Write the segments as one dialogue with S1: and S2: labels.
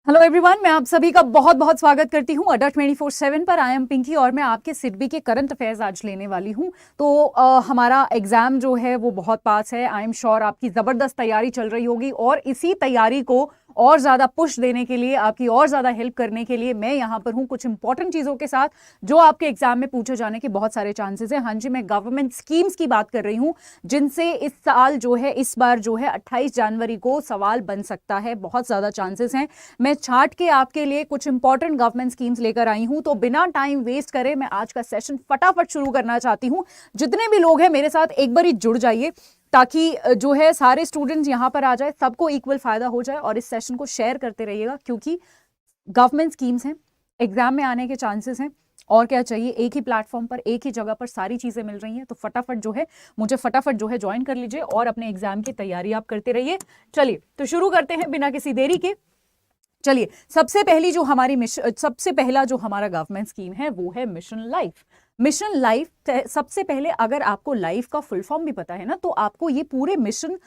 S1: Hello everyone, मैं आप सभी का बहुत बहुत स्वागत करती हूँ अड्डा 24/7 पर। आई एम पिंकी और मैं आपके सिडबी के करंट अफेयर्स आज लेने वाली हूँ। तो हमारा एग्जाम जो है वो बहुत पास है। आई एम श्योर आपकी ज़बरदस्त तैयारी चल रही होगी और इसी तैयारी को और ज़्यादा पुश देने के लिए, आपकी और ज़्यादा हेल्प करने के लिए मैं यहाँ पर हूँ कुछ इंपॉर्टेंट चीज़ों के साथ जो आपके एग्जाम में पूछे जाने के बहुत सारे चांसेस हैं। हाँ जी, मैं गवर्नमेंट स्कीम्स की बात कर रही हूँ जिनसे इस साल जो है, इस बार जो है 28 जनवरी को सवाल बन सकता है। बहुत ज़्यादा चांसेस हैं। मैं छाट के आपके लिए कुछ इंपॉर्टेंट गवर्नमेंट स्कीम्स लेकर आई हूं। तो बिना टाइम वेस्ट करे मैं आज का सेशन फटाफट शुरू करना चाहती हूं। जितने भी लोग हैं मेरे साथ एक बार ही जुड़ जाइए ताकि जो है सारे स्टूडेंट्स यहां पर आ जाए, सबको इक्वल फायदा हो जाए। और इस सेशन को शेयर करते रहिएगा क्योंकि गवर्नमेंट स्कीम्स हैं, एग्जाम में आने के चांसेस हैं। और क्या चाहिए, एक ही प्लेटफॉर्म पर, एक ही जगह पर सारी चीजें मिल रही हैं। तो फटाफट जो है मुझे फटाफट जो है ज्वाइन कर लीजिए और अपने एग्जाम की तैयारी आप करते रहिए। चलिए तो शुरू करते हैं बिना किसी देरी के। चलिए, सबसे पहला जो हमारा गवर्नमेंट स्कीम है वो है मिशन लाइफ। मिशन लाइफ, सबसे पहले अगर आपको लाइफ का फुल फॉर्म भी पता है ना, तो आपको ये पूरे मिशन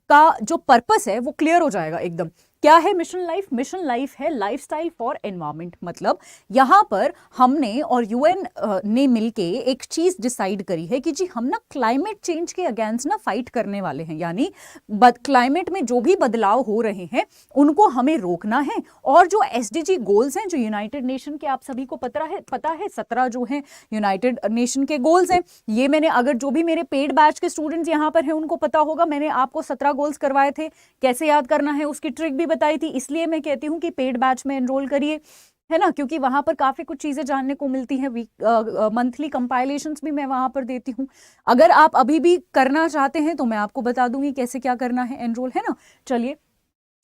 S1: का जो पर्पस है वो क्लियर हो जाएगा एकदम। क्या है मिशन लाइफ? मिशन लाइफ है लाइफस्टाइल फॉर एनवायरमेंट। मतलब यहां पर हमने और यूएन ने मिलके एक चीज डिसाइड करी है कि जी हम ना क्लाइमेट चेंज के अगेंस्ट ना फाइट करने वाले हैं। यानी क्लाइमेट में जो भी बदलाव हो रहे हैं उनको हमें रोकना है। और जो एसडीजी गोल्स हैं, जो यूनाइटेड नेशन के, आप सभी को पता है 17 जो हैं यूनाइटेड नेशन के गोल्स हैं। ये मैंने, अगर जो भी मेरे पेड बैच के स्टूडेंट्स यहां पर हैं उनको पता होगा, मैंने आपको 17 गोल्स करवाए थे। कैसे याद करना है उसकी ट्रिक भी बताई थी। इसलिए मैं कहती हूं कि पेड बैच में एनरोल करिए, है ना, क्योंकि वहां पर काफी कुछ चीजें जानने को मिलती हैं। मंथली कंपाइलेशंस भी मैं वहां पर देती हूं। अगर आप अभी भी करना चाहते हैं तो मैं आपको बता दूंगी कैसे क्या करना है एनरोल, है ना। चलिए,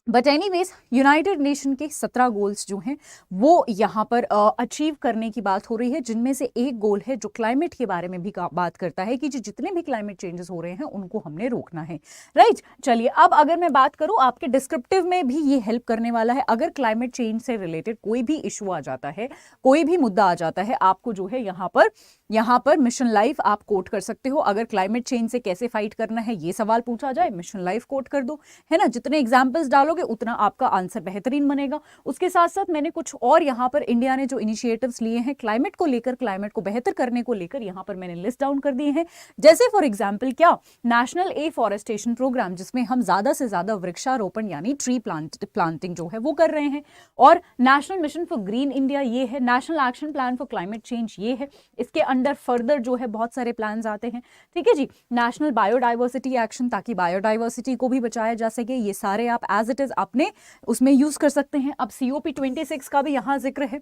S1: बट एनीवेज, यूनाइटेड नेशन के 17 गोल्स जो हैं वो यहाँ पर अचीव करने की बात हो रही है, जिनमें से एक गोल है जो क्लाइमेट के बारे में भी बात करता है कि जो जितने भी क्लाइमेट चेंजेस हो रहे हैं उनको हमने रोकना है। राइट। चलिए, अब अगर मैं बात करूं, आपके डिस्क्रिप्टिव में भी ये हेल्प करने वाला है। अगर क्लाइमेट चेंज से रिलेटेड कोई भी इशू आ जाता है, कोई भी मुद्दा आ जाता है, आपको जो है यहाँ पर मिशन लाइफ आप कोट कर सकते हो। अगर क्लाइमेट चेंज से कैसे फाइट करना है ये सवाल पूछा जाए, मिशन लाइफ कोट कर दो, है ना। जितने एग्जाम्पल्स डालोगे उतना आपका आंसर बेहतरीन बनेगा। उसके साथ साथ मैंने कुछ और यहाँ पर इंडिया ने जो इनिशिएटिव्स लिए हैं क्लाइमेट को लेकर, क्लाइमेट को बेहतर करने को लेकर, यहाँ पर मैंने लिस्ट डाउन कर दिए हैं। जैसे फॉर एग्जाम्पल क्या, नेशनल एफॉरेस्टेशन प्रोग्राम, जिसमें हम ज्यादा से ज्यादा वृक्षारोपण यानी ट्री प्लांटिंग जो है वो कर रहे हैं। और national mission for green India ये है। National action plan for climate change ये है। इसके अंडर फर्दर जो है बहुत सारे प्लान्स आते हैं। ठीक है जी। नेशनल बायोडाइवर्सिटी एक्शन, ताकि बायोडाइवर्सिटी को भी बचाया जा सके। ये सारे आप एज इट इज अपने उसमें यूज कर सकते हैं। अब COP26 का भी यहां जिक्र है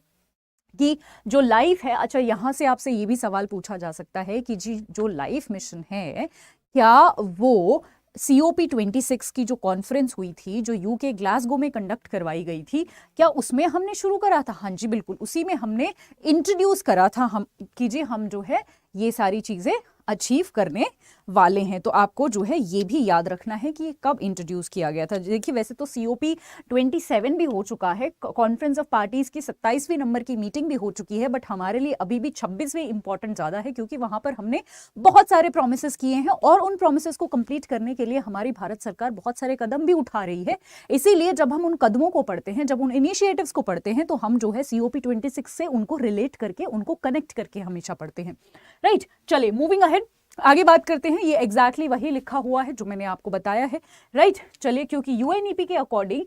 S1: कि जो लाइफ है, अच्छा यहां से आपसे ये भी सवाल पूछा जा सकता है कि जी जो लाइफ मिशन है, क्या वो COP26 की जो कॉन्फ्रेंस हुई थी, जो यूके ग्लासगो में कंडक्ट करवाई गई थी, क्या उसमें हमने शुरू करा था? हाँ जी बिल्कुल, उसी में हमने इंट्रोड्यूस करा था हम कि जी हम जो है ये सारी चीजें अचीव करने वाले हैं। तो आपको जो है ये भी याद रखना है कि कब इंट्रोड्यूस किया गया था। देखिए, वैसे तो COP27 भी हो चुका है, कॉन्फ्रेंस ऑफ पार्टीज की 27वीं नंबर की मीटिंग भी हो चुकी है, बट हमारे लिए अभी भी 26वीं इंपॉर्टेंट ज्यादा है, क्योंकि वहां पर हमने बहुत सारे प्रोमिसेस किए हैं और उन प्रोमिसेस को कंप्लीट करने के लिए हमारी भारत सरकार बहुत सारे कदम भी उठा रही है। इसीलिए जब हम उन कदमों को पढ़ते हैं, जब उन इनिशिएटिव्स को पढ़ते हैं, तो हम जो है COP26 से उनको रिलेट करके, उनको कनेक्ट करके हमेशा पढ़ते हैं। राइट। चलिए, मूविंग अहेड, आगे बात करते हैं। ये एग्जैक्टली वही लिखा हुआ है जो मैंने आपको बताया है। राइट। चलिए, क्योंकि UNEP के according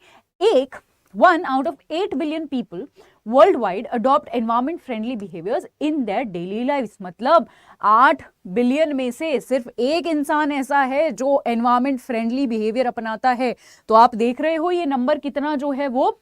S1: 1 out of 8 billion people worldwide adopt environment friendly behaviors in their daily lives। मतलब 8 बिलियन में से सिर्फ एक इंसान ऐसा है जो एनवायरमेंट फ्रेंडली बिहेवियर अपनाता है। तो आप देख रहे हो ये नंबर कितना जो है वो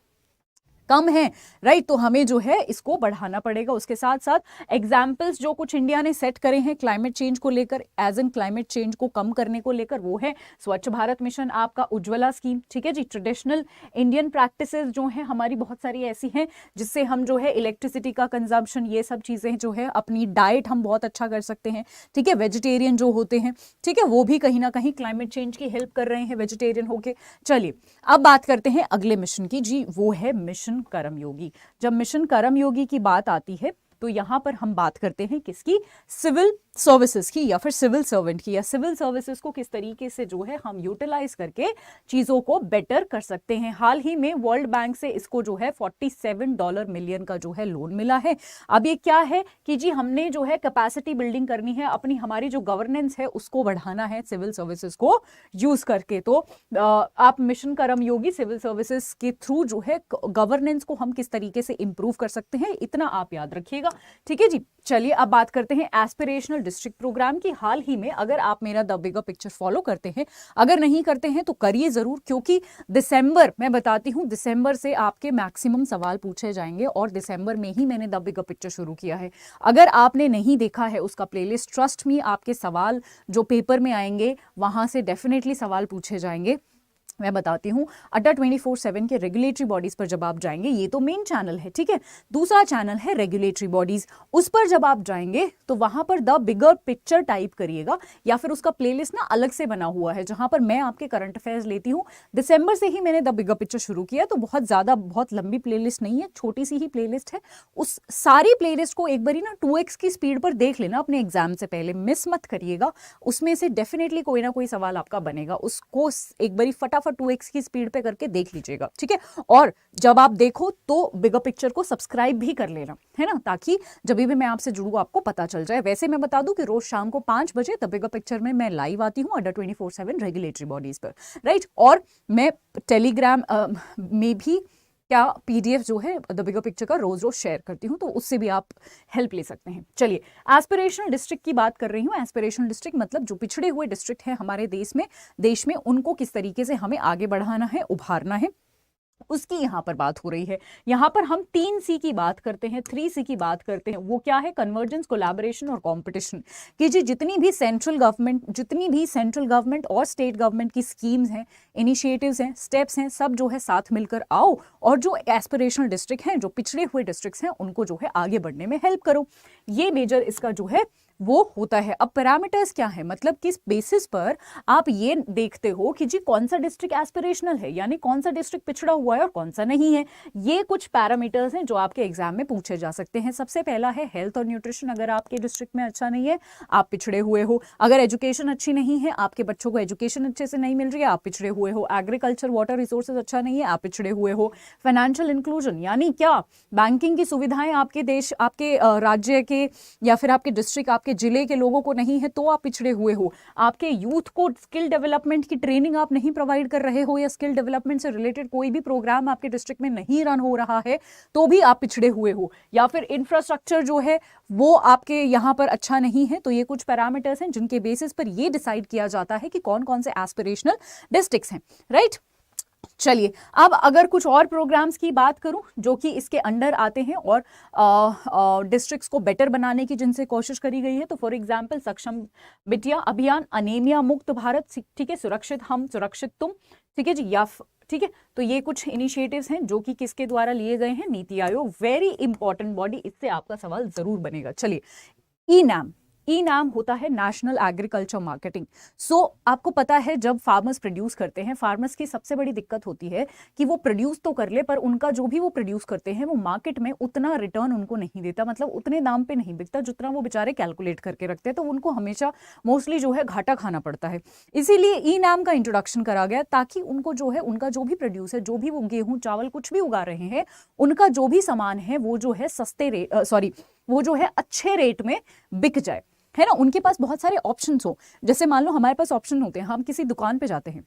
S1: कम है। राइट। तो हमें जो है इसको बढ़ाना पड़ेगा। उसके साथ साथ एग्जाम्पल्स जो कुछ इंडिया ने सेट करे हैं क्लाइमेट चेंज को लेकर, एज एन क्लाइमेट चेंज को कम करने को लेकर, वो है स्वच्छ भारत मिशन, आपका उज्ज्वला स्कीम। ठीक है जी। ट्रेडिशनल इंडियन प्रैक्टिसेस जो हैं हमारी बहुत सारी ऐसी हैं जिससे हम जो है इलेक्ट्रिसिटी का कंजम्पशन, ये सब चीजें जो है, अपनी डाइट हम बहुत अच्छा कर सकते हैं। ठीक है। वेजिटेरियन जो होते हैं, ठीक है, वो भी कहीं ना कहीं क्लाइमेट चेंज की हेल्प कर रहे हैं वेजिटेरियन होके। चलिए, अब बात करते हैं अगले मिशन की। जी वो है मिशन कर्मयोगी। जब मिशन कर्मयोगी की बात आती है तो यहां पर हम बात करते हैं किसकी? सिविल सर्विसेज की या फिर सिविल सर्वेंट की, या सिविल सर्विसेज को किस तरीके से जो है हम यूटिलाइज करके चीजों को बेटर कर सकते हैं। हाल ही में वर्ल्ड बैंक से इसको जो है $47 मिलियन का जो है लोन मिला है। अब ये क्या है कि जी हमने जो है कैपेसिटी बिल्डिंग करनी है, अपनी हमारी जो गवर्नेंस है उसको बढ़ाना है सिविल सर्विसेज को यूज करके। तो आप मिशन कर्मयोगी सिविल सर्विसेज के थ्रू जो है गवर्नेंस को हम किस तरीके से इंप्रूव कर सकते हैं, इतना आप याद रखिएगा। ठीक है जी, चलिए अब बात करते हैं एस्पिरेशनल डिस्ट्रिक्ट प्रोग्राम की। हाल ही में अगर आप मेरा द बिगर पिक्चर फॉलो करते हैं, अगर नहीं करते हैं तो करिए जरूर, क्योंकि दिसंबर, मैं बताती हूं, दिसंबर से आपके मैक्सिमम सवाल पूछे जाएंगे और दिसंबर में ही मैंने द बिगर पिक्चर शुरू किया है। अगर आपने नहीं देखा है उसका प्लेलिस्ट, ट्रस्ट मी, आपके सवाल जो पेपर में आएंगे वहां से डेफिनेटली सवाल पूछे जाएंगे। मैं बताती हूँ, अड्डा 24/7 के रेगुलेटरी बॉडीज पर जब आप जाएंगे, ये तो मेन चैनल है, ठीक है, दूसरा चैनल है रेगुलेटरी बॉडीज, उस पर जब आप जाएंगे तो वहां पर द बिगर पिक्चर टाइप करिएगा, या फिर उसका प्लेलिस्ट ना अलग से बना हुआ है जहां पर मैं आपके करंट अफेयर्स लेती हूँ। दिसंबर से ही मैंने द बिगर पिक्चर शुरू किया, तो बहुत लंबी प्लेलिस्ट नहीं है, छोटी सी ही प्लेलिस्ट है। उस सारी प्लेलिस्ट को एक बारी ना 2x की स्पीड पर देख लेना अपने एग्जाम से पहले, मिस मत करिएगा, उसमें से डेफिनेटली कोई ना कोई सवाल आपका बनेगा, उसको एक बारी फटाफट 2x की स्पीड पे करके देख लीजिएगा, ठीक है। और जब आप देखो तो बिगर पिक्चर को सब्सक्राइब भी कर लेना, है ना, ताकि जब भी मैं आपसे जुड़ूं आपको पता चल जाए। वैसे मैं बता दूं कि रोज शाम को 5 बजे द बिगर पिक्चर में मैं लाइव आती हूं अड्डा 24/7 रेगुलेटरी बॉडीज पर, राइट। और मैं टेलीग्राम में भी क्या PDF जो है द बिगर पिक्चर का रोज रोज शेयर करती हूँ, तो उससे भी आप हेल्प ले सकते हैं। चलिए, एस्पिरेशनल डिस्ट्रिक्ट की बात कर रही हूँ। एस्पिरेशनल डिस्ट्रिक्ट मतलब जो पिछड़े हुए डिस्ट्रिक्ट हैं हमारे देश में उनको किस तरीके से हमें आगे बढ़ाना है, उभारना है, उसकी यहां पर बात हो रही है। यहां पर हम 3C की बात करते हैं, 3C की बात करते हैं। वो क्या है? कन्वर्जेंस, कोलैबोरेशन और कंपटीशन। कि जी जितनी भी सेंट्रल गवर्नमेंट और स्टेट गवर्नमेंट की स्कीम्स हैं, इनिशिएटिव्स हैं, स्टेप्स हैं, सब जो है साथ मिलकर आओ और जो एस्पिरेशनल डिस्ट्रिक्ट हैं, जो पिछड़े हुए डिस्ट्रिक्ट्स हैं, उनको जो है आगे बढ़ने में हेल्प करो। ये मेजर इसका जो है वो होता है। अब पैरामीटर्स क्या है, मतलब किस बेसिस पर आप ये देखते हो कि जी कौन सा डिस्ट्रिक्ट एस्पिरेशनल है, यानी कौन सा डिस्ट्रिक्ट पिछड़ा हुआ है और कौन सा नहीं है। ये कुछ पैरामीटर्स हैं जो आपके एग्जाम में पूछे जा सकते हैं। सबसे पहला है हेल्थ और न्यूट्रिशन। अगर आपके डिस्ट्रिक्ट में अच्छा नहीं है, आप पिछड़े हुए हो। अगर एजुकेशन अच्छी नहीं है, आपके बच्चों को एजुकेशन अच्छे से नहीं मिल रही है, आप पिछड़े हुए हो। एग्रीकल्चर, वाटर रिसोर्सेज अच्छा नहीं है, आप पिछड़े हुए हो। फाइनेंशियल इंक्लूजन, यानी क्या बैंकिंग की सुविधाएं आपके देश, आपके राज्य के या फिर आपके डिस्ट्रिक्ट, आपके जिले के लोगों को नहीं है, तो आप पिछड़े हुए हो। आपके यूथ को स्किल डेवलपमेंट की ट्रेनिंग आप नहीं प्रोवाइड कर रहे हो, या स्किल डेवलपमेंट से रिलेटेड कोई भी प्रोग्राम आपके डिस्ट्रिक्ट में नहीं रन हो रहा है, तो भी आप पिछड़े हुए हो। या फिर इंफ्रास्ट्रक्चर जो है वो आपके यहां पर अच्छा नहीं है। तो ये कुछ पैरामीटर्स हैं जिनके बेसिस पर ये डिसाइड किया जाता है कि कौन कौन से एस्पिरेशनल डिस्ट्रिक्ट्स हैं, राइट। चलिए, अब अगर कुछ और प्रोग्राम्स की बात करूं जो कि इसके अंडर आते हैं और डिस्ट्रिक्ट्स को बेटर बनाने की जिनसे कोशिश करी गई है, तो फॉर एग्जांपल सक्षम बिटिया अभियान, अनेमिया मुक्त भारत, ठीक है, सुरक्षित हम सुरक्षित तुम, ठीक है जी, या ठीक है। तो ये कुछ इनिशिएटिव्स हैं जो कि किसके द्वारा लिए गए हैं, NITI Aayog, very important body, इससे आपका सवाल जरूर बनेगा। चलिए, ई नाम होता है नेशनल एग्रीकल्चर मार्केटिंग। सो आपको पता है जब फार्मर्स प्रोड्यूस करते हैं, फार्मर्स की सबसे बड़ी दिक्कत होती है कि वो प्रोड्यूस तो कर ले, पर उनका जो भी वो प्रोड्यूस करते हैं वो मार्केट में उतना रिटर्न उनको नहीं देता, मतलब उतने दाम पे नहीं बिकता जितना वो बेचारे कैलकुलेट करके रखते हैं। तो उनको हमेशा मोस्टली जो है घाटा खाना पड़ता है। इसीलिए ई नाम का इंट्रोडक्शन करा गया, ताकि उनको जो है उनका जो भी प्रोड्यूस है, जो भी वो गेहूं चावल कुछ भी उगा रहे हैं, उनका जो भी सामान है वो जो है वो जो है अच्छे रेट में बिक जाए, है ना। उनके पास बहुत सारे ऑप्शंस हो। जैसे मान लो हमारे पास ऑप्शन होते हैं, हम किसी दुकान पे जाते हैं,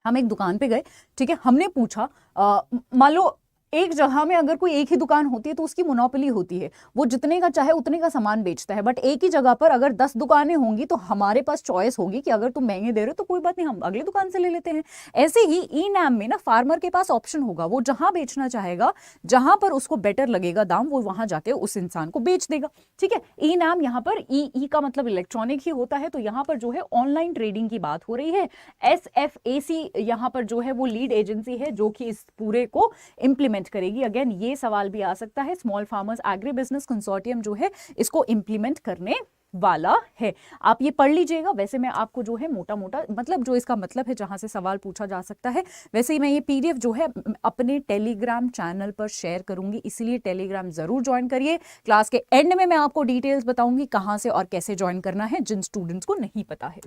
S1: हम एक दुकान पे गए, ठीक है, हमने पूछा, मान लो एक जगह में अगर कोई एक ही दुकान होती है तो उसकी मोनोपोली होती है, वो जितने का चाहे उतने का सामान बेचता है। बट एक ही जगह पर अगर 10 दुकानें होंगी तो हमारे पास चॉइस होगी कि अगर तुम महंगे दे रहे हो तो कोई बात नहीं, हम अगली दुकान से ले लेते हैं। ऐसे ही ई नाम में ना फार्मर के पास ऑप्शन होगा, वो जहां बेचना चाहेगा, जहां पर उसको बेटर लगेगा दाम, वो वहां जाके उस इंसान को बेच देगा, ठीक है। ई नाम यहाँ पर ई का मतलब इलेक्ट्रॉनिक ही होता है, तो यहाँ पर जो है ऑनलाइन ट्रेडिंग की बात हो रही है। SFAC यहाँ पर जो है वो लीड एजेंसी है जो कि इस पूरे को इंप्लीमेंट करेगी। अगेन ये सवाल भी आ सकता है, small farmers agri business consortium जो है इसको इंप्लीमेंट करने वाला है। आप ये पढ़ लीजिएगा। वैसे मैं आपको जो है मोटा मोटा मतलब जो इसका मतलब है जहां से सवाल पूछा जा सकता है, वैसे ही मैं ये पीडीएफ जो है अपने टेलीग्राम चैनल पर शेयर करूंगी, इसलिए टेलीग्राम जरूर ज्वाइन करिए। क्लास के एंड में मैं आपको डिटेल्स बताऊंगी कहां से और कैसे ज्वाइन करना है, जिन स्टूडेंट्स को नहीं पता है।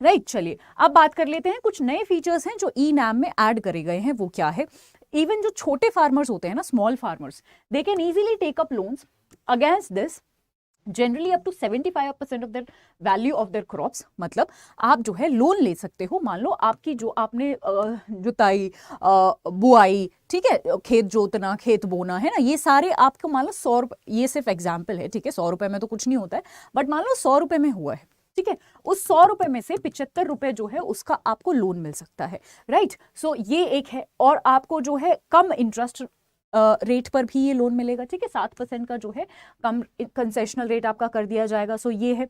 S1: राइट, चलिए अब बात कर लेते हैं कुछ नए फीचर्स हैं जो ई-नैम में ऐड करे गए हैं। वो क्या है? इवन जो छोटे फार्मर्स होते हैं ना, small farmers, they can easily take up loans against this generally up to 75% of the value of their crops. मतलब आप जो है लोन ले सकते हो। मान लो आपकी जो आपने जुताई, बुआई, ठीक है, खेत जोतना, खेत बोना, है ना, ये सारे आपको मान लो 100 रुपये, ये सिर्फ एग्जाम्पल है, ठीक है, 100 रुपये में तो कुछ नहीं होता है, बट मान लो 100 रुपये में हुआ है, ठीक है, उस 100 रुपए में से 75 रुपए जो है उसका आपको लोन मिल सकता है। राइट, सो ये एक है। और आपको जो है कम इंटरेस्ट रेट पर भी ये लोन मिलेगा, ठीक है, 7% का जो है कम कंसेशनल रेट आपका कर दिया जाएगा। सो ये है।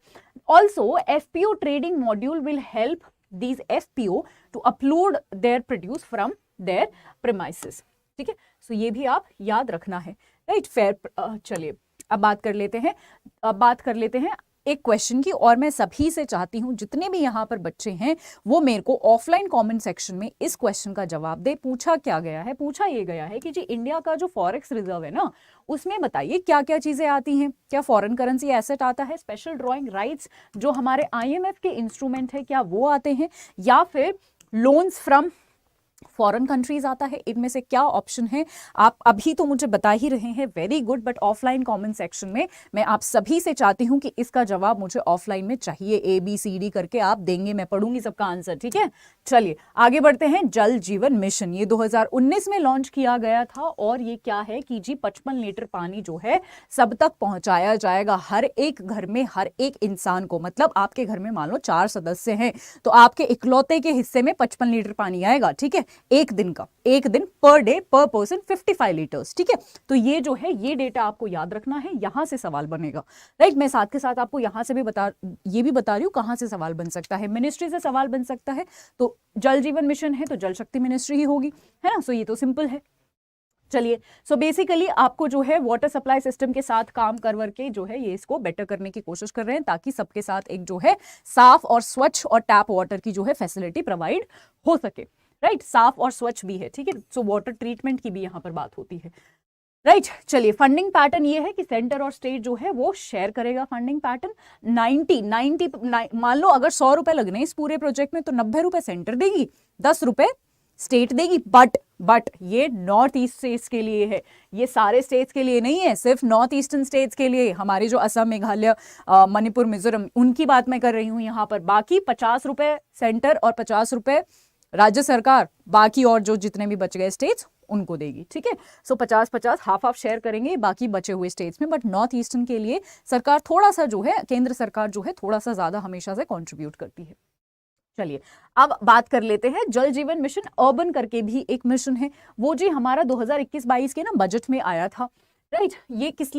S1: Also FPO trading module will help these FPO to upload their produce from their premises, ठीक है। सो ये भी आप याद रखना है। Right, fair. चलिए अब बात कर लेते हैं एक क्वेश्चन की। और मैं सभी से चाहती हूं जितने भी यहाँ पर बच्चे हैं वो मेरे को ऑफलाइन कमेंट सेक्शन में इस क्वेश्चन का जवाब दे। पूछा ये गया है कि जी इंडिया का जो फॉरेक्स रिजर्व है ना, उसमें बताइए क्या क्या चीजें आती हैं। क्या फॉरेन करेंसी एसेट आता है, स्पेशल ड्रॉइंग राइट्स जो हमारे आईएमएफ के इंस्ट्रूमेंट है क्या वो आते हैं, या फिर लोन्स फ्रॉम फॉरेन कंट्रीज आता है। इनमें से क्या ऑप्शन है? आप अभी तो मुझे बता ही रहे हैं, very good, but offline comment section में मैं आप सभी से चाहती हूं कि इसका जवाब मुझे ऑफलाइन में चाहिए। ABCD करके आप देंगे, मैं पढ़ूंगी सबका आंसर, ठीक है। चलिए आगे बढ़ते हैं। जल जीवन मिशन ये 2019 में लॉन्च किया गया था, और ये क्या है कि जी 55 लीटर पानी जो है सब तक पहुंचाया जाएगा, हर एक घर में, हर एक इंसान को। मतलब आपके घर में मान लो 4 सदस्य हैं तो आपके इकलौते के हिस्से में 55 लीटर पानी आएगा, ठीक है, एक दिन पर डे पर पर्सन 55 लीटर्स, ठीक है। तो ये जो है ये डेटा आपको याद रखना है, यहां से सवाल बनेगा। राइट, मैं साथ के साथ आपको यहां से भी बता रही हूं कहां से सवाल बन सकता है। मिनिस्ट्री से सवाल बन सकता है, तो जल जीवन मिशन है तो जल शक्ति मिनिस्ट्री ही होगी, है ना। सो ये तो सिंपल है। चलिए, सो बेसिकली आपको जो है वाटर सप्लाई सिस्टम के साथ काम करके जो है ये इसको बेटर करने की कोशिश कर रहे हैं, ताकि सबके साथ एक जो है साफ और स्वच्छ और टैप वाटर की जो है फैसिलिटी प्रोवाइड हो सके। राइट, साफ और स्वच्छ भी है, ठीक है। सो वाटर ट्रीटमेंट की भी यहां पर बात होती है। राइट, चलिए फंडिंग पैटर्न ये है कि सेंटर और स्टेट जो है वो शेयर करेगा फंडिंग पैटर्न। 90 मान लो अगर 100 रुपए लगने इस पूरे प्रोजेक्ट में, तो 90 रुपए सेंटर देगी, 10 रुपए स्टेट देगी। बट ये नॉर्थ ईस्ट स्टेट्स के लिए है, ये सारे स्टेट्स के लिए नहीं है, सिर्फ नॉर्थ ईस्टर्न स्टेट्स के लिए। हमारी जो असम, मेघालय, मणिपुर, मिजोरम, उनकी बात मैं कर रही हूं यहाँ पर। बाकी 50 रुपए सेंटर और 50 रुपए राज्य सरकार, बाकी और जो जितने भी बच गए स्टेट्स उनको देगी, ठीक है। सो 50-50 हाफ शेयर करेंगे बाकी बचे हुए स्टेट्स में। बट नॉर्थ ईस्टर्न के लिए सरकार थोड़ा सा जो है, केंद्र सरकार जो है थोड़ा सा ज्यादा हमेशा से कंट्रीब्यूट करती है। चलिए अब बात कर लेते हैं जल जीवन मिशन अर्बन करके भी एक मिशन है, वो जी हमारा 2021-22 के ना बजट में आया था। राइट, ये किस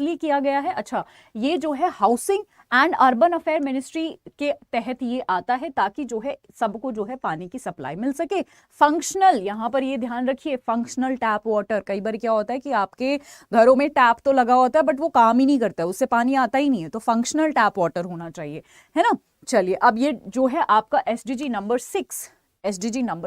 S1: लिए किया गया है? अच्छा, ये जो है housing and urban affair ministry के तहत ये आता है, ताकि जो है सबको जो है पानी की सप्लाई मिल सके। फंक्शनल, यहाँ पर ये ध्यान रखिए, फंक्शनल टैप वाटर। कई बार क्या होता है कि आपके घरों में टैप तो लगा होता है बट वो काम ही नहीं करता है, उससे पानी आता ही नहीं है, तो फंक्शनल टैप वाटर होना चाहिए, है ना। चलिए अब ये जो है आपका SDG नंबर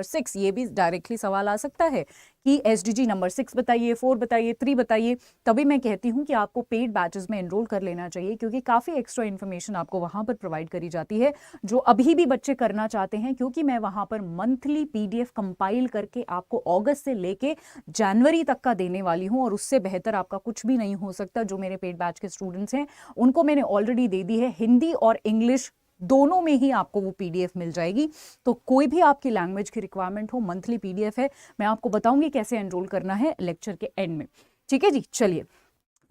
S1: 6, ये भी डायरेक्टली सवाल आ सकता है कि SDG नंबर 6 बताइए, 4 बताइए, 3 बताइए। तभी मैं कहती हूं कि आपको पेड बैचेस में एनरोल कर लेना चाहिए, क्योंकि काफ़ी एक्स्ट्रा इन्फॉर्मेशन आपको वहां पर प्रोवाइड करी जाती है, जो अभी भी बच्चे करना चाहते हैं। क्योंकि मैं वहां पर मंथली PDF कंपाइल करके आपको अगस्त से लेके जनवरी तक का देने वाली हूं, और उससे बेहतर आपका कुछ भी नहीं हो सकता। जो मेरे पेड बैच के स्टूडेंट्स हैं उनको मैंने ऑलरेडी दे दी है, हिंदी और इंग्लिश दोनों में ही आपको वो PDF मिल जाएगी। तो कोई भी आपकी लैंग्वेज की रिक्वायरमेंट हो, मंथली PDF है, मैं आपको बताऊंगी कैसे एनरोल करना है लेक्चर के एंड में, ठीक है जी। चलिए,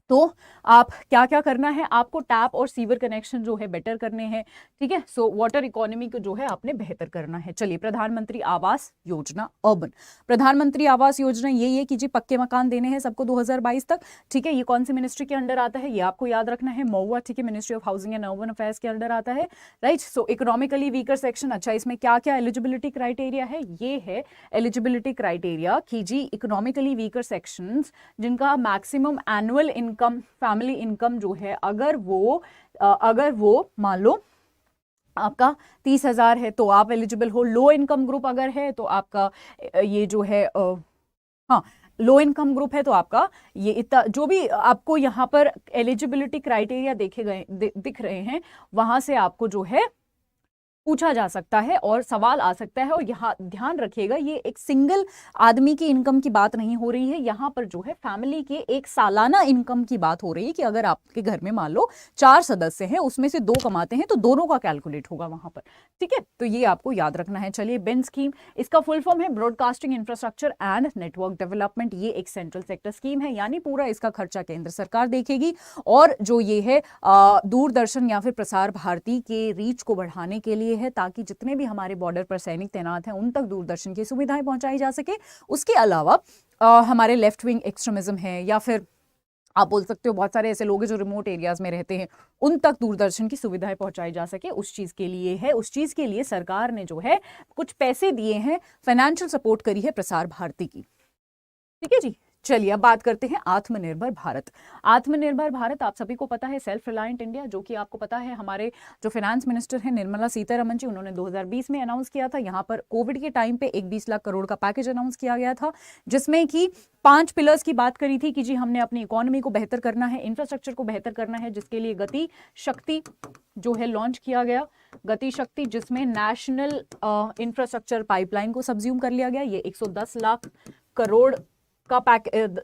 S1: तो आप क्या क्या करना है, आपको टैप और सीवर कनेक्शन जो है बेटर करने हैं, ठीक है। सो वाटर इकोनॉमी को जो है आपने बेहतर करना है। चलिए, प्रधानमंत्री आवास योजना अर्बन, प्रधानमंत्री आवास योजना यही है कि जी पक्के मकान देने हैं सबको 2022 तक, ठीक है। ये कौन सी मिनिस्ट्री के अंडर आता है ये आपको याद रखना है, महुआ, ठीक है, ministry of housing and urban affairs के अंडर आता है। राइट, सो इकोनॉमिकली वीकर सेक्शन। अच्छा, इसमें क्या क्या एलिजिबिलिटी क्राइटेरिया है? ये है एलिजिबिलिटी क्राइटेरिया कि जी इकोनॉमिकली वीकर सेक्शंस जिनका maximum annual income, family income जो है, अगर वो अगर वो मान लो आपका 30,000 है तो आप एलिजिबल हो। लो इनकम ग्रुप अगर है तो आपका ये जो है हाँ, लो इनकम ग्रुप है तो आपका ये इतना जो भी आपको यहाँ पर एलिजिबिलिटी क्राइटेरिया देखे गए दिख रहे हैं, वहां से आपको जो है पूछा जा सकता है और सवाल आ सकता है। और यहाँ ध्यान रखिएगा, ये एक सिंगल आदमी की इनकम की बात नहीं हो रही है, यहाँ पर जो है फैमिली के एक सालाना इनकम की बात हो रही है कि अगर आपके घर में मान लो 4 सदस्य हैं, उसमें से 2 कमाते हैं तो दोनों का कैलकुलेट होगा वहां पर, ठीक है। तो ये आपको याद रखना है। चलिए, बेन स्कीम, इसका फुल फॉर्म है broadcasting infrastructure and network development. ये एक सेंट्रल सेक्टर स्कीम है, यानी पूरा इसका खर्चा केंद्र सरकार देखेगी। और जो ये है दूरदर्शन या फिर प्रसार भारती के रीच को बढ़ाने के लिए है, ताकि जितने भी हमारे बॉर्डर पर सैनिक तैनात हैं उन तक दूरदर्शन की सुविधाएं पहुंचाई जा सके। उसके अलावा हमारे लेफ्ट विंग एक्सट्रीमिज्म है, या फिर आप बोल सकते हो बहुत सारे ऐसे लोग हैं जो रिमोट एरियाज में रहते हैं, उन तक दूरदर्शन की सुविधाएं पहुंचाई जा सके, उस चीज के लिए है। उस चीज के लिए सरकार ने जो है कुछ पैसे दिए हैं, फाइनेंशियल सपोर्ट करी है प्रसार भारती की, ठीक है जी। चलिए, अब बात करते हैं आत्मनिर्भर भारत। आत्मनिर्भर भारत आप सभी को पता है, सेल्फ रिलायंट इंडिया, जो कि आपको पता है हमारे जो फाइनेंस मिनिस्टर हैं निर्मला सीतारमण जी, उन्होंने 2020 में अनाउंस किया था। यहाँ पर कोविड के टाइम पे एक 20 लाख करोड़ का पैकेज अनाउंस किया गया था, जिसमें कि 5 पिलर्स की बात करी थी कि जी हमने अपनी इकोनॉमी को बेहतर करना है, इंफ्रास्ट्रक्चर को बेहतर करना है, जिसके लिए गति शक्ति जो है लॉन्च किया गया। गति शक्ति, जिसमें नेशनल इंफ्रास्ट्रक्चर पाइपलाइन को सब्ज्यूम कर लिया गया। ये 110 लाख करोड़ का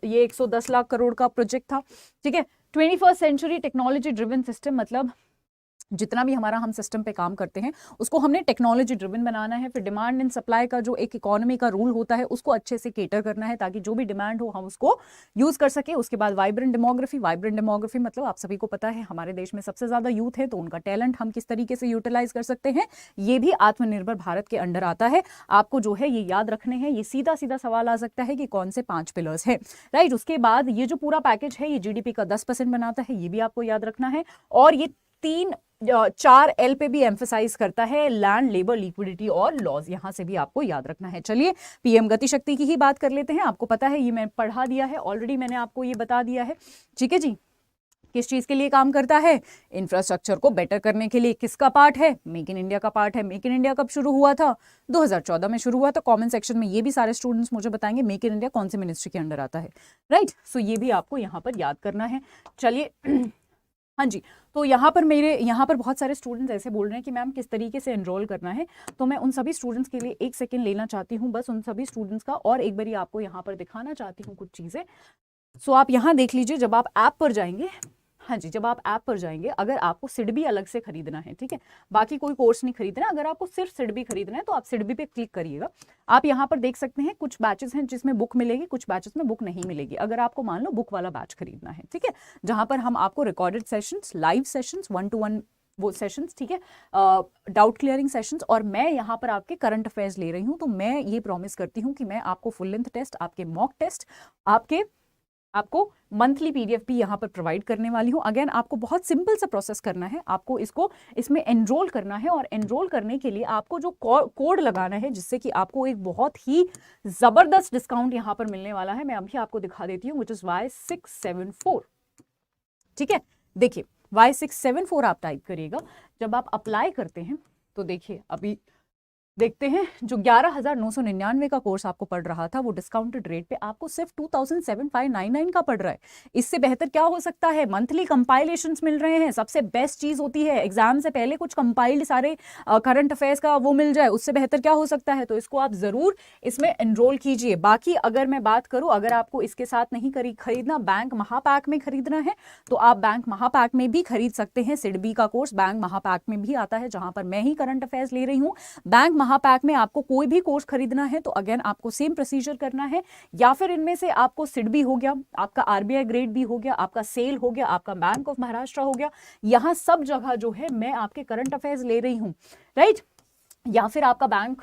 S1: ये 110 लाख करोड़ का प्रोजेक्ट था, ठीक है। 21st century technology driven system, मतलब जितना भी हमारा हम सिस्टम पे काम करते हैं उसको हमने टेक्नोलॉजी ड्रिवन बनाना है। फिर डिमांड एंड सप्लाई का जो एक इकोनॉमी का रूल होता है उसको अच्छे से केटर करना है, ताकि जो भी डिमांड हो हम उसको यूज कर सके। उसके बाद वाइब्रेंट डेमोग्राफी मतलब आप सभी को पता है हमारे देश में सबसे ज्यादा यूथ है, तो उनका टैलेंट हम किस तरीके से यूटिलाइज कर सकते हैं, ये भी आत्मनिर्भर भारत के अंडर आता है। आपको जो है ये याद रखने हैं। ये सीधा सीधा सवाल आ सकता है कि कौन से 5 पिलर्स है, राइट। उसके बाद ये जो पूरा पैकेज है ये जीडीपी का 10% बनाता है, ये भी आपको याद रखना है। और ये 4 एल पे भी एम्फेसाइज करता है, लैंड, लेबर, लिक्विडिटी और लॉज, यहां से भी आपको याद रखना है। चलिए, पीएम गति शक्ति की ही बात कर लेते हैं। आपको पता है ये मैं पढ़ा दिया है ऑलरेडी, मैंने आपको ये बता दिया है, ठीक है जी। किस चीज के लिए काम करता है? इंफ्रास्ट्रक्चर को बेटर करने के लिए। किसका पार्ट है? मेक इन इंडिया का पार्ट है। मेक इन इंडिया कब शुरू हुआ था? 2014 में शुरू हुआ था। कमेंट सेक्शन में ये भी सारे स्टूडेंट्स मुझे बताएंगे मेक इन इंडिया कौन से मिनिस्ट्री के अंडर आता है, राइट। सो ये भी आपको यहाँ पर याद करना है। चलिए हाँ जी, तो यहाँ पर बहुत सारे स्टूडेंट्स ऐसे बोल रहे हैं कि मैम किस तरीके से एनरोल करना है, तो मैं उन सभी स्टूडेंट्स के लिए 1 सेकेंड लेना चाहती हूँ, बस उन सभी स्टूडेंट्स का, और एक बारी आपको यहाँ पर दिखाना चाहती हूँ कुछ चीज़ें। सो आप यहाँ देख लीजिए, जब आप ऐप पर जाएंगे, हाँ जी, जब आप ऐप पर जाएंगे, अगर आपको सिडबी अलग से खरीदना है, ठीक है, बाकी कोई कोर्स नहीं खरीदना, अगर आपको सिर्फ सिडबी खरीदना है तो आप सिडबी पे क्लिक करिएगा। आप यहाँ पर देख सकते हैं कुछ बैचेस हैं जिसमें बुक मिलेगी, कुछ बैचेस में बुक नहीं मिलेगी। अगर आपको मान लो बुक वाला बैच खरीदना है, ठीक है, जहां पर हम आपको recorded sessions, live sessions, 1-to-1 वो सेशंस, ठीक है, डाउट क्लियरिंग सेशंस, और मैं यहाँ पर आपके करंट अफेयर्स ले रही हूँ, तो मैं ये प्रॉमिस करती हूँ कि मैं आपको फुल लेंथ टेस्ट, आपके मॉक टेस्ट, आपको मंथली पीडीएफ भी यहाँ पर प्रोवाइड करने वाली हूँ। अगेन आपको बहुत सिंपल सा प्रोसेस करना है, आपको इसमें एनरोल करना है, और एनरोल करने के लिए आपको जो कोड लगाना है, जिससे कि आपको एक बहुत ही जबरदस्त डिस्काउंट यहाँ पर मिलने वाला है। मैं अभी आपको दिखा देती हूँ, विच इज Y674, ठीक है। देखिए, Y674 आप टाइप करिएगा। जब आप अप्लाई करते हैं तो देखिए, अभी देखते हैं, जो 11,999 का कोर्स आपको पड़ रहा था वो डिस्काउंटेड रेट पे आपको सिर्फ 2,7599 का पड़ रहा है। इससे बेहतर क्या हो सकता है? मंथली कंपाइलेशंस मिल रहे हैं, सबसे बेस्ट चीज होती है एग्जाम से पहले कुछ कंपाइल्ड सारे करंट अफेयर्स का वो मिल जाए, उससे बेहतर क्या हो सकता है? तो इसको आप जरूर इसमें एनरोल कीजिए। बाकी अगर मैं बात करूं, अगर आपको इसके साथ नहीं खरीदना, बैंक महापैक में खरीदना है, तो आप बैंक महापैक में भी खरीद सकते हैं। सिडबी का कोर्स बैंक महापैक में भी आता है, जहां पर मैं ही करंट अफेयर्स ले रही हूँ। बैंक महापैक में आपको कोई भी कोर्स खरीदना है तो अगेन आपको सेम प्रोसीजर करना है, या फिर इनमें से आपको सिडबी हो गया, आपका आरबीआई ग्रेड बी हो गया, आपका सेल हो गया, आपका बैंक ऑफ महाराष्ट्र हो गया, यहां सब जगह जो है मैं आपके करंट अफेयर्स ले रही हूं, राइट। या फिर आपका बैंक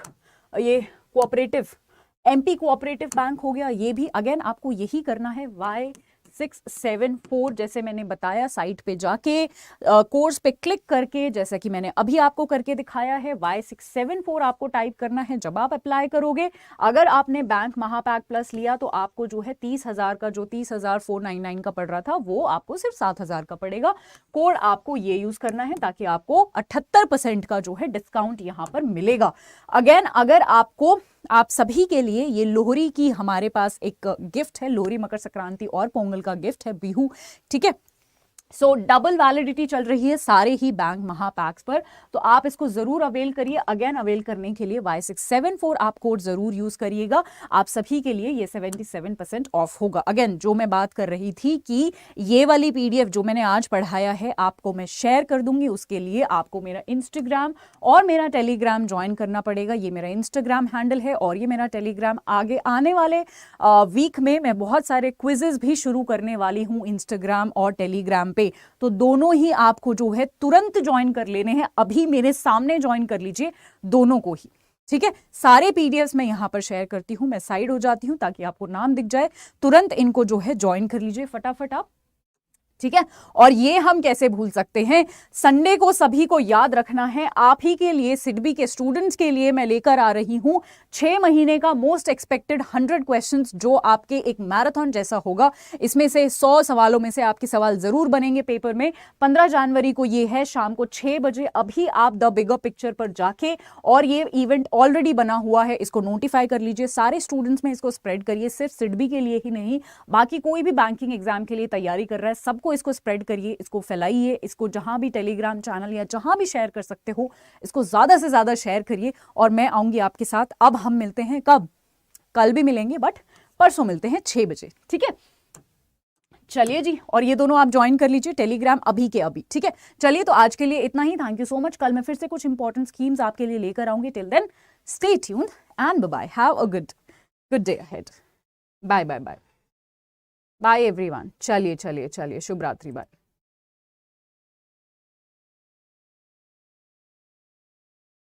S1: ये कोऑपरेटिव, एमपी कोऑपरेटिव बैंक हो गया, ये भी अगेन आपको यही करना है। Y674 जैसे मैंने बताया, साइट पे जाके कोर्स पे क्लिक करके, जैसा कि मैंने अभी आपको करके दिखाया है, Y674 आपको टाइप करना है। जब आप अप्लाई करोगे, अगर आपने बैंक महापैक प्लस लिया तो आपको जो है 30,000 का, जो 30,499 का पड़ रहा था, वो आपको सिर्फ 7,000 का पड़ेगा। कोड आपको ये यूज करना है ताकि आपको 78% का जो है डिस्काउंट यहां पर मिलेगा। अगेन, अगर आपको, आप सभी के लिए ये लोहरी की हमारे पास एक गिफ्ट है, लोहरी, मकर संक्रांति और पोंगल का गिफ्ट है, बिहू, ठीक है। सो डबल वैलिडिटी चल रही है सारे ही बैंक महापैक्स पर, तो आप इसको जरूर अवेल करिए। अगेन, अवेल करने के लिए Y674 आप कोड जरूर यूज करिएगा। आप सभी के लिए ये 77% ऑफ होगा। अगेन, जो मैं बात कर रही थी कि ये वाली PDF जो मैंने आज पढ़ाया है आपको मैं शेयर कर दूंगी, उसके लिए आपको मेरा इंस्टाग्राम और मेरा टेलीग्राम ज्वाइन करना पड़ेगा। ये मेरा इंस्टाग्राम हैंडल है और ये मेरा टेलीग्राम। आगे आने वाले वीक में मैं बहुत सारे क्विजेस भी शुरू करने वाली हूँ इंस्टाग्राम और टेलीग्राम पे, तो दोनों ही आपको जो है तुरंत ज्वाइन कर लेने हैं। अभी मेरे सामने ज्वाइन कर लीजिए दोनों को ही, ठीक है। सारे PDFs मैं यहां पर शेयर करती हूं, मैं साइड हो जाती हूं ताकि आपको नाम दिख जाए। तुरंत इनको जो है ज्वाइन कर लीजिए फटाफट आप, ठीक है। और ये हम कैसे भूल सकते हैं, संडे को सभी को याद रखना है। आप ही के लिए, सिडबी के स्टूडेंट्स के लिए मैं लेकर आ रही हूं 6 महीने का मोस्ट एक्सपेक्टेड 100 क्वेश्चंस, जो आपके एक मैराथन जैसा होगा। इसमें से 100 सवालों में से आपके सवाल जरूर बनेंगे पेपर में। 15 जनवरी को ये है, शाम को 6 बजे। अभी आप द बिगर पिक्चर पर जाके, और ये इवेंट ऑलरेडी बना हुआ है, इसको नोटिफाई कर लीजिए। सारे स्टूडेंट्स में इसको स्प्रेड करिए, सिर्फ सिडबी के लिए ही नहीं, बाकी कोई भी बैंकिंग एग्जाम के लिए तैयारी कर रहा है, सबको इसको स्प्रेड करिए, इसको फैलाइए, इसको जहां भी टेलीग्राम चैनल या जहां भी शेयर कर सकते हो, इसको ज्यादा से ज्यादा शेयर करिए। और मैं आऊंगी आपके साथ। अब हम मिलते हैं कब? कल भी मिलेंगे, बट परसों मिलते हैं 6 बजे, ठीक है। चलिए जी, और ये दोनों आप ज्वाइन कर लीजिए टेलीग्राम अभी के अभी, ठीक है। चलिए, तो आज के लिए इतना ही। Thank you so much. कल मैं फिर से कुछ इंपॉर्टेंट स्कीम्स आपके लिए लेकर आऊंगी। Till then stay tuned and bye bye. Have a good day ahead. Bye bye bye bye everyone. चलिए चलिए चलिए, शुभ रात्रि, बाय।